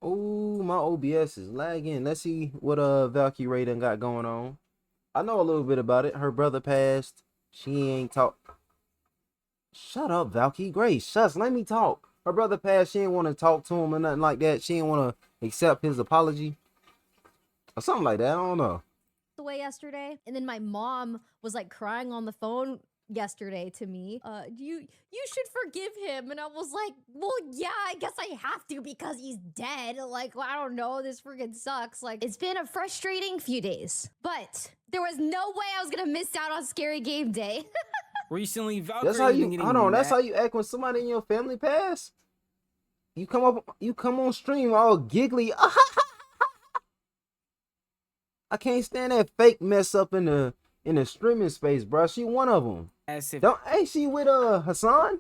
Oh, my OBS is lagging. Let's see what Valkyrae done got going on. I know a little bit about it. Her brother passed. She ain't talk. Shut up, Valkyrae. Shush, let me talk. Her brother passed. She didn't want to talk to him or nothing like that. She didn't want to accept his apology or something like that. I don't know. Away yesterday, and then my mom was like crying on the phone yesterday to me. You should forgive him. And I was like, well, yeah, I guess I have to because he's dead. Like, well, I don't know, this freaking sucks. Like, it's been a frustrating few days, but there was no way I was gonna miss out on scary game day. Recently, Valkyrae That's how has been you getting hold on. That's mad. how you act when somebody in your family pass. You come on stream all giggly. I can't stand that fake mess up in the streaming space, bro. She one of them. As if Ain't she with Hassan?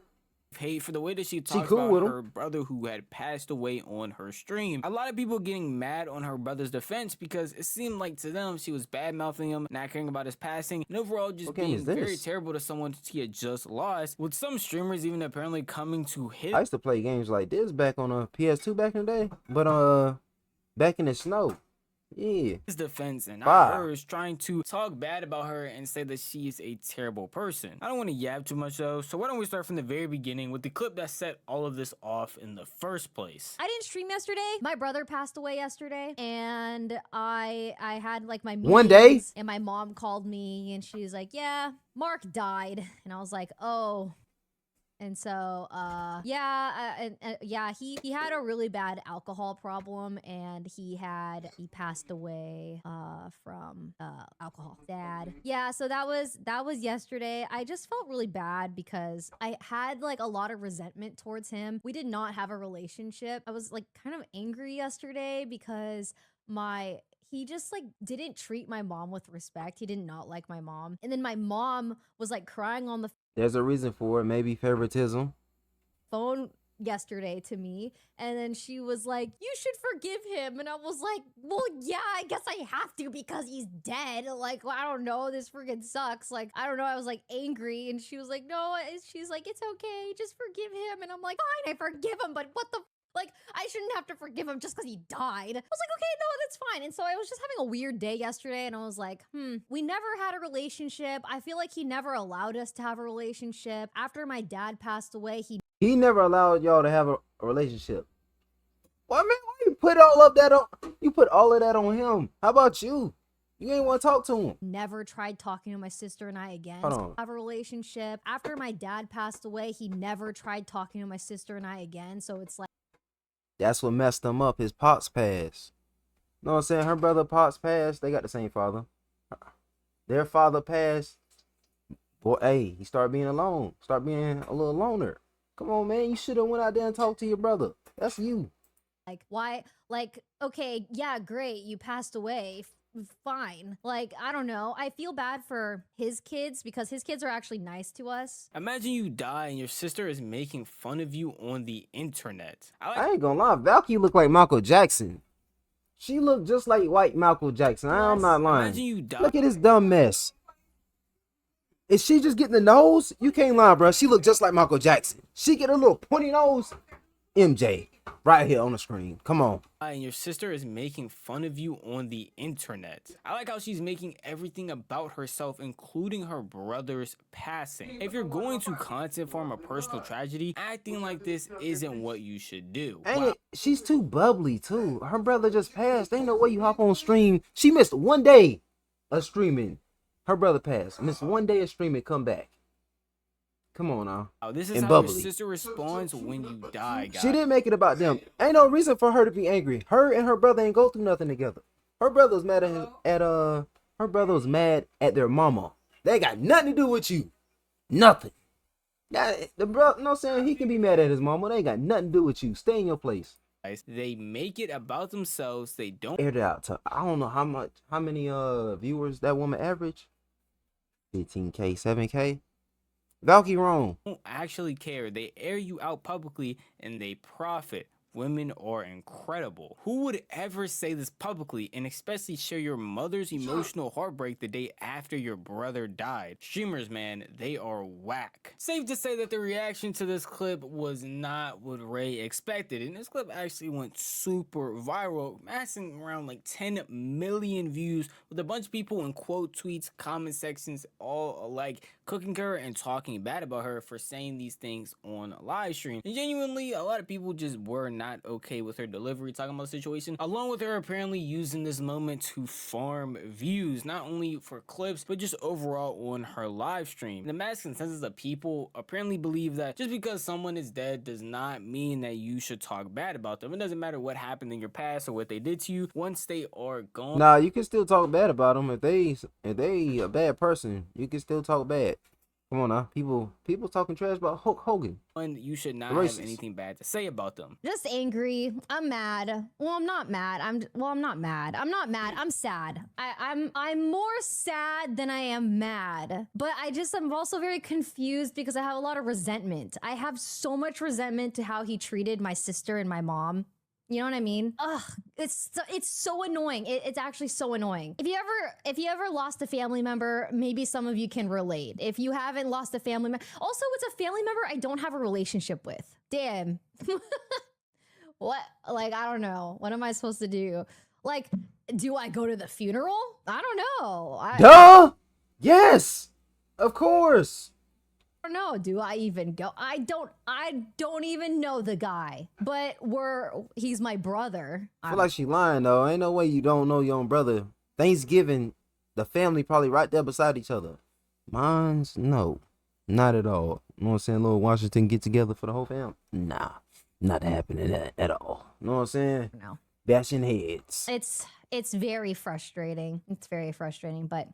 hate for the way that she talks cool about with him. her brother who had passed away on her stream. A lot of people getting mad on her brother's defense because it seemed like to them she was bad mouthing him, not caring about his passing, and overall just being very terrible to someone she had just lost. With some streamers even apparently coming to hit. I used to play games like this back on a PS2 back in the day, but back in the snow. Yeah. His defense and not hers, trying to talk bad about her and say that she is a terrible person. I don't want to yab too much though, so why don't we start from the very beginning with the clip that set all of this off in the first place. I didn't stream yesterday. My brother passed away yesterday, and I had like my One day, meetings, and my mom called me and she was like, yeah, Mark died. And I was like, oh. And so, yeah, he had a really bad alcohol problem, and he passed away, from, alcohol. Dad. Yeah, so that was yesterday. I just felt really bad because I had like a lot of resentment towards him. We did not have a relationship. I was like kind of angry yesterday because he just like didn't treat my mom with respect. He did not like my mom. And then my mom was like crying on the there's a reason for it, maybe favoritism. phone yesterday to me, and then she was like, you should forgive him. And I was like, well, yeah, I guess I have to because he's dead. Like, well, I don't know, this freaking sucks. Like, I don't know, I was like angry, and she was like, no, she's like, it's okay, just forgive him. And I'm like, fine, I forgive him, but what the like, I shouldn't have to forgive him just because he died. I was like, okay, no, that's fine. And so I was just having a weird day yesterday, and I was like, we never had a relationship. I feel like he never allowed us to have a relationship. After my dad passed away, he never allowed y'all to have a relationship. Well, man, why you put all of that on? You put all of that on him. How about you? You ain't want to talk to him. Never tried talking to my sister and I again. Hold on. Have a relationship. After my dad passed away, he never tried talking to my sister and I again. So it's like, that's what messed them up. His pops passed. You know what I'm saying? Her brother pops passed. They got the same father. Their father passed. Boy, hey, he started being alone. Start being a little loner. Come on, man. You should have went out there and talked to your brother. That's you. Like, why? Like, okay, yeah, great. You passed away. Fine. Like, I don't know. I feel bad for his kids because his kids are actually nice to us. Imagine you die and your sister is making fun of you on the internet. I ain't gonna lie. Valky look like Michael Jackson. She looked just like white Michael Jackson. I'm not lying. Imagine you die. Look at this dumb mess. Is she just getting the nose? You can't lie, bro. She look just like Michael Jackson. She get a little pointy nose. MJ, right here on the screen. Come on. And your sister is making fun of you on the internet. I like how she's making everything about herself, including her brother's passing. If you're going to content farm a personal tragedy, acting like this isn't what you should do. Ain't she's too bubbly too. Her brother just passed. Ain't no way you hop on stream. She missed one day of streaming. Her brother passed. Missed one day of streaming. Come back. Come on now. Oh, this is how your sister responds when you die, guys. She didn't make it about them. Ain't no reason for her to be angry. Her and her brother ain't go through nothing together. Her brother was mad her brother was mad at their mama. They got nothing to do with you. Nothing. The brother, you know what I'm saying? He can be mad at his mama. They ain't got nothing to do with you. Stay in your place. They make it about themselves. They don't air it out to, I don't know how many viewers that woman average. 15K, 7K. Valky wrong. actually care. They air you out publicly and they profit women are incredible. Who would ever say this publicly, and especially share your mother's emotional heartbreak the day after your brother died? Streamers, man, they are whack. Safe to say that the reaction to this clip was not what Ray expected, and this clip actually went super viral, amassing around like 10 million views, with a bunch of people in quote tweets, comment sections, all alike cooking her and talking bad about her for saying these things on a live stream. And genuinely, a lot of people just were not okay with her delivery, talking about the situation, along with her apparently using this moment to farm views, not only for clips, but just overall on her live stream. The mass consensus of people apparently believe that just because someone is dead does not mean that you should talk bad about them. It doesn't matter what happened in your past or what they did to you. Once they are gone, nah, you can still talk bad about them. If they a bad person, you can still talk bad. Come on now, people talking trash about Hulk Hogan. and you should not have anything bad to say about them. Just angry. I'm mad. Well, I'm not mad. I'm not mad. I'm not mad. I'm sad. I'm more sad than I am mad. But I'm also very confused because I have a lot of resentment. I have so much resentment to how he treated my sister and my mom. You know what I mean? Ugh, it's so annoying. It's actually so annoying. If you ever lost a family member, maybe some of you can relate. If you haven't lost a family member, also it's a family member I don't have a relationship with. Damn. What? Like, I don't know. What am I supposed to do? Like, do I go to the funeral? I don't know. Duh! Yes! Of course. I don't know. Do I even go? I don't even know the guy, but he's my brother. I feel like she lying though. Ain't no way you don't know your own brother. Thanksgiving, the family probably right there beside each other. Mine's no, not at all. You know what I'm saying? Little Washington get together for the whole family? Nah, not happening at all. You know what I'm saying? No. Bashing heads. It's very frustrating. It's very frustrating, but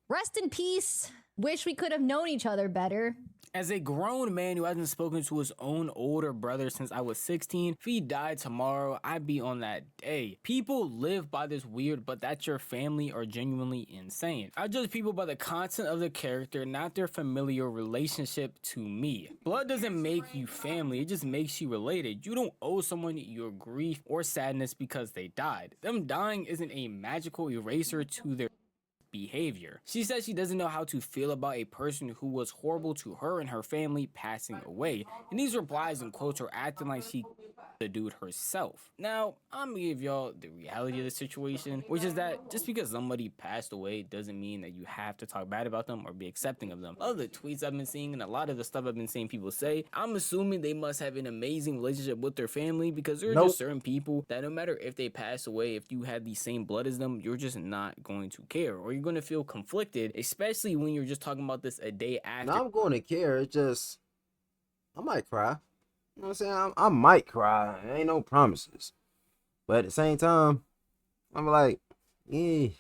rest in peace. Wish we could have known each other better. As a grown man who hasn't spoken to his own older brother since I was 16, if he died tomorrow, I'd be on that day. People live by this weird, but that's your family, are genuinely insane. I judge people by the content of their character, not their familial relationship to me. Blood doesn't make you family, it just makes you related. You don't owe someone your grief or sadness because they died. Them dying isn't a magical eraser to their behavior. She says she doesn't know how to feel about a person who was horrible to her and her family passing away, and these replies and quotes are acting like she the dude herself. Now, I'm gonna give y'all the reality of the situation, which is that just because somebody passed away doesn't mean that you have to talk bad about them or be accepting of them. All the tweets I've been seeing and a lot of the stuff I've been seeing people say, I'm assuming they must have an amazing relationship with their family, because there are just certain people that no matter if they pass away, if you have the same blood as them, you're just not going to care, or you're going to feel conflicted, especially when you're just talking about this a day after. Now I'm going to care. It's just, I might cry. You know what I'm saying? I might cry. There ain't no promises. But at the same time, I'm like, yeah, you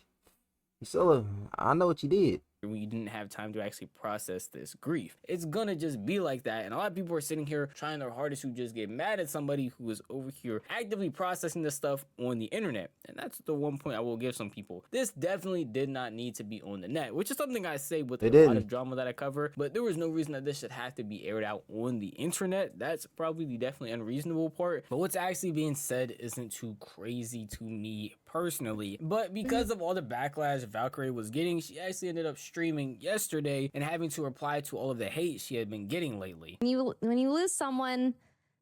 still, I know what you did. When you didn't have time to actually process this grief, it's gonna just be like that. And a lot of people are sitting here trying their hardest to just get mad at somebody who is over here actively processing this stuff on the internet. And that's the one point I will give some people. This definitely did not need to be on the net, which is something I say with a lot of drama that I cover, but there was no reason that this should have to be aired out on the internet. That's probably the definitely unreasonable part, but what's actually being said isn't too crazy to me personally. But because of all the backlash Valkyrae was getting, she actually ended up streaming yesterday and having to reply to all of the hate she had been getting lately. When you lose someone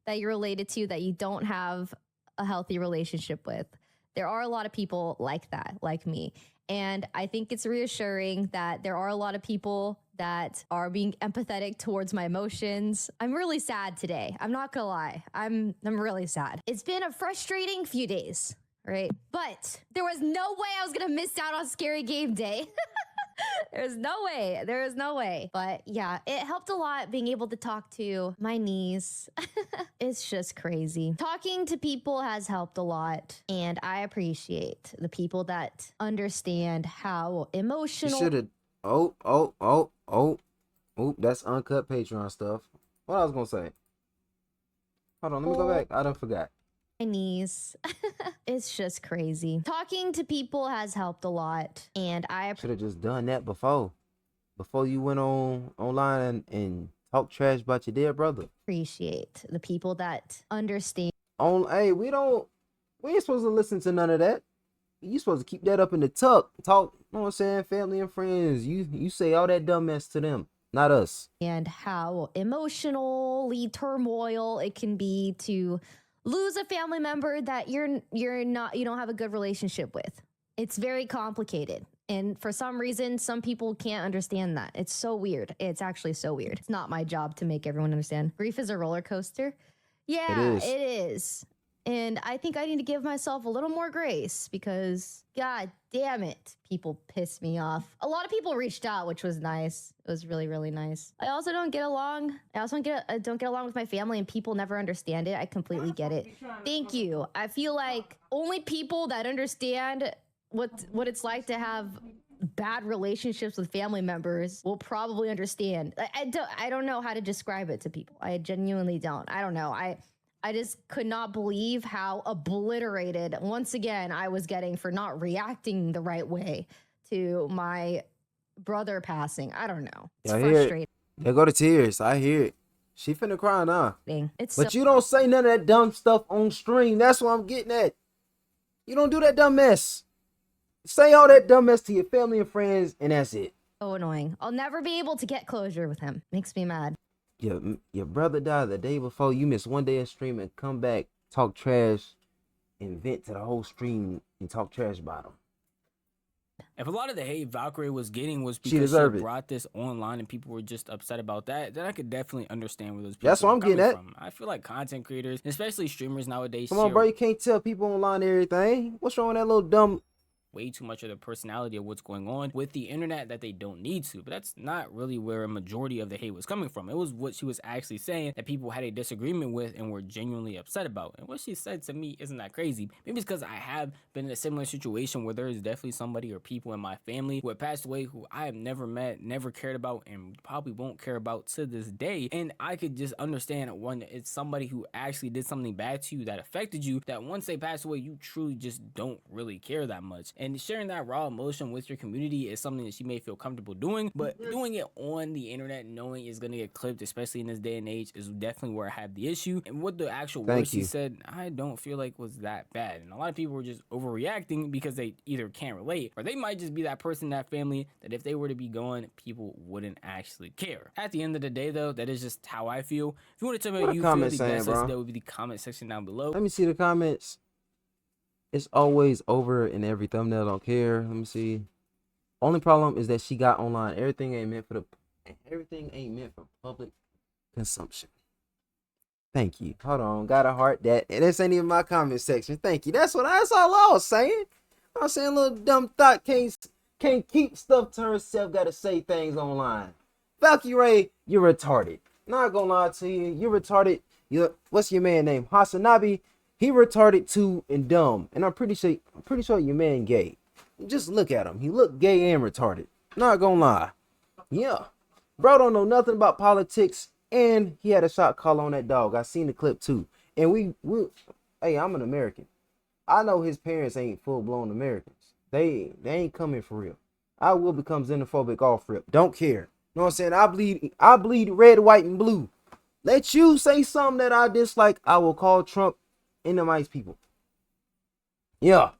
that you're related to that you don't have a healthy relationship with, there are a lot of people like that, like me. And I think it's reassuring that there are a lot of people that are being empathetic towards my emotions. I'm really sad today. I'm not gonna lie. I'm really sad. It's been a frustrating few days, right? But there was no way I was gonna miss out on Scary Game Day. There's no way. There is no way. But yeah, it helped a lot being able to talk to my niece. It's just crazy. Talking to people has helped a lot. And I appreciate the people that understand how emotional. You should have. Oh, that's uncut Patreon stuff. What I was going to say. Hold on, let me go back. I done forgot. My niece. It's just crazy. Talking to people has helped a lot, and I should have just done that before you went online and talk trash about your dear brother. Appreciate the people that understand Hey, we ain't supposed to listen to none of that. You supposed to keep that up in the tuck. Talk, you know what I'm saying? Family and friends. You say all that dumb mess to them, not us. And how emotionally turmoil it can be to lose a family member that you don't have a good relationship with. It's very complicated. And for some reason, some people can't understand that. It's so weird. It's actually so weird. It's not my job to make everyone understand. Grief is a roller coaster. Yeah, it is. And I think I need to give myself a little more grace because, god damn it, people piss me off. A lot of people reached out, which was nice. It was really, really nice. I also don't get along. I also don't get along with my family, and people never understand it. I completely get it. Thank you. I feel like only people that understand what it's like to have bad relationships with family members will probably understand. I don't know how to describe it to people. I genuinely don't. I don't know. I just could not believe how obliterated, once again, I was getting for not reacting the right way to my brother passing. I don't know. It's frustrating. There go the tears. I hear it. She finna cry now. But you don't say none of that dumb stuff on stream. That's what I'm getting at. You don't do that dumb mess. Say all that dumb mess to your family and friends, and that's it. So annoying. I'll never be able to get closure with him. Makes me mad. Your brother died the day before. You miss one day of stream and come back, talk trash, and vent to the whole stream and talk trash about him. If a lot of the hate Valkyrae was getting was because she brought this online and people were just upset about that, then I could definitely understand where those people That's what I'm getting at. From. I feel like content creators, especially streamers nowadays, come on, bro, you can't tell people online everything. What's wrong with that little dumb way too much of the personality of what's going on with the internet that they don't need to. But that's not really where a majority of the hate was coming from. It was what she was actually saying that people had a disagreement with and were genuinely upset about. And what she said to me isn't that crazy. Maybe it's because I have been in a similar situation where there is definitely somebody or people in my family who have passed away who I have never met, never cared about, and probably won't care about to this day. And I could just understand when it's somebody who actually did something bad to you that affected you, that once they pass away, you truly just don't really care that much. And sharing that raw emotion with your community is something that she may feel comfortable doing, but doing it on the internet knowing it's gonna get clipped, especially in this day and age, is definitely where I have the issue. And what the actual words she said, I don't feel like was that bad. And a lot of people were just overreacting because they either can't relate, or they might just be that person in that family that if they were to be gone, people wouldn't actually care. At the end of the day though, that is just how I feel. If you want to tell me what you feel, the best that would be the comment section down below. Let me see the comments. It's always over in every thumbnail. Don't care. Let me see. Only problem is that she got online. Everything ain't meant for public consumption. Thank you. Hold on. Got a heart that. And this ain't even my comment section. Thank you. That's all I was saying. I was saying little dumb thought can't keep stuff to herself. Gotta say things online. Valkyrae, you're retarded. Not gonna lie to you. You're retarded. What's your man name? Hasanabi. He retarded too and dumb, and I'm pretty sure your man gay. Just look at him. He look gay and retarded. Not gonna lie. Yeah. Bro don't know nothing about politics, and he had a shot call on that dog. I seen the clip too. And we hey, I'm an American. I know his parents ain't full-blown Americans. They ain't coming for real. I will become xenophobic off rip. Don't care. Know what I'm saying? I bleed red, white, and blue. Let you say something that I dislike, I will call Trump Enemies people. Yeah.